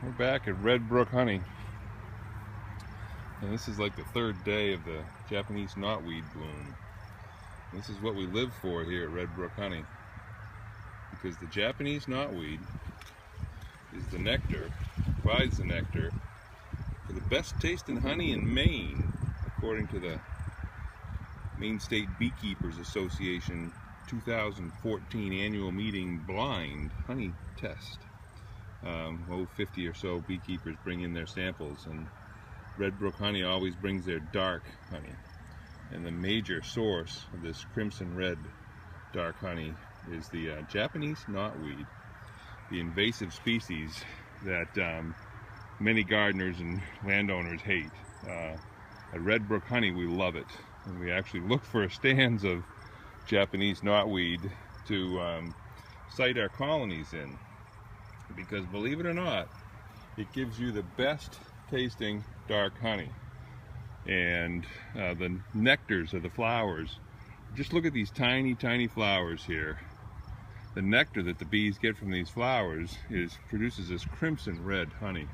We're back at Red Brook Honey, and this is like the third day of the Japanese knotweed bloom. This is what we live for here at Red Brook Honey, because the Japanese knotweed is the nectar, provides the nectar for the best tasting honey in Maine, according to the Maine State Beekeepers Association 2014 annual meeting blind honey test. 50 or so beekeepers bring in their samples, and Red Brook Honey always brings their dark honey. And the major source of this crimson red dark honey is the Japanese knotweed, the invasive species that many gardeners and landowners hate. At Red Brook Honey, we love it, and we actually look for stands of Japanese knotweed to site our colonies in, because believe it or not, it gives you the best tasting dark honey. And the nectars of the flowers, just look at these tiny flowers here. The nectar that the bees get from these flowers produces this crimson red honey,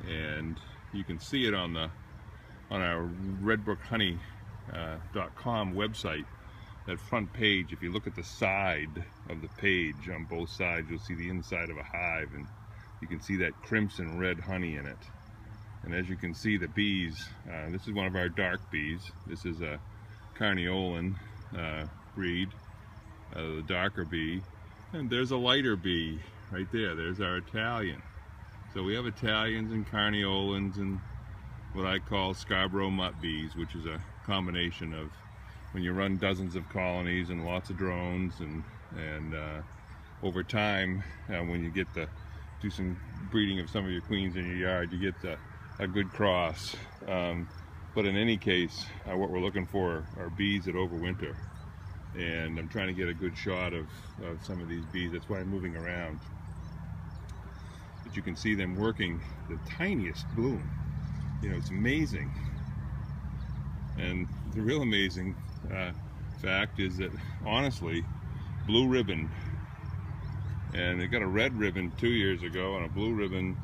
and you can see it on our redbrookhoney.com website. That front page, if you look at the side of the page, on both sides you'll see the inside of a hive, and you can see that crimson red honey in it. And as you can see, the bees, this is one of our dark bees. This is a Carniolan breed, the darker bee. And there's a lighter bee right there. There's our Italian. So we have Italians and Carniolans and what I call Scarborough mutt bees, which is a combination of when you run dozens of colonies and lots of drones, and over time, when you get to do some breeding of some of your queens in your yard, you get a good cross. But in any case, what we're looking for are bees that overwinter, and I'm trying to get a good shot of some of these bees. That's why I'm moving around. But you can see them working the tiniest bloom. You know, it's amazing. And the real amazing fact is that, honestly, blue ribbon, and they got a red ribbon 2 years ago and a blue ribbon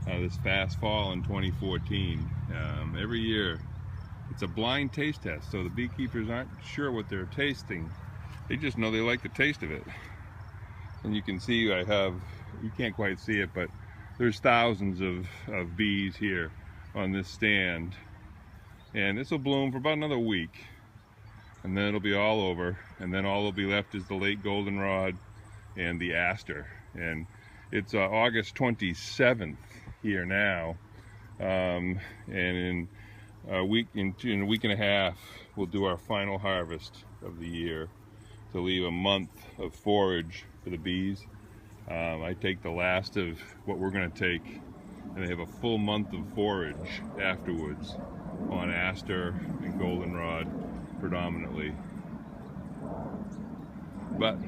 this past fall in 2014. Every year it's a blind taste test, so the beekeepers aren't sure what they're tasting. They just know they like the taste of it. And you can see you can't quite see it, but there's thousands of bees here on this stand. And this will bloom for about another week, and then it'll be all over, and then all that'll be left is the late goldenrod and the aster. And it's August 27th here now, and in a week and a half we'll do our final harvest of the year to leave a month of forage for the bees. I take the last of what we're going to take, and they have a full month of forage afterwards on aster and goldenrod predominantly. But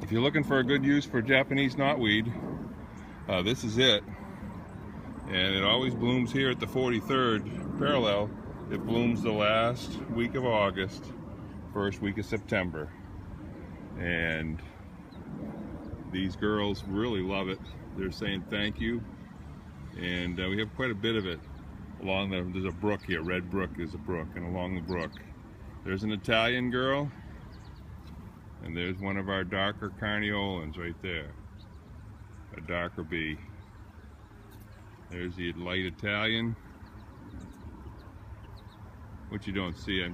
if you're looking for a good use for Japanese knotweed, this is it. And it always blooms here at the 43rd parallel. It blooms the last week of August, first week of September. And these girls really love it. They're saying thank you. And we have quite a bit of it. There's a brook here. Red Brook is a brook, and along the brook there's an Italian girl, and there's one of our darker Carniolans right there, a darker bee. There's the light Italian, which you don't see.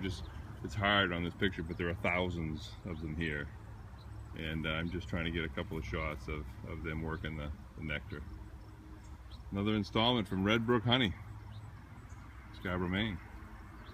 It's hard on this picture, but there are thousands of them here, and I'm just trying to get a couple of shots of them working the nectar. Another installment from Red Brook Honey, Scarborough, Maine.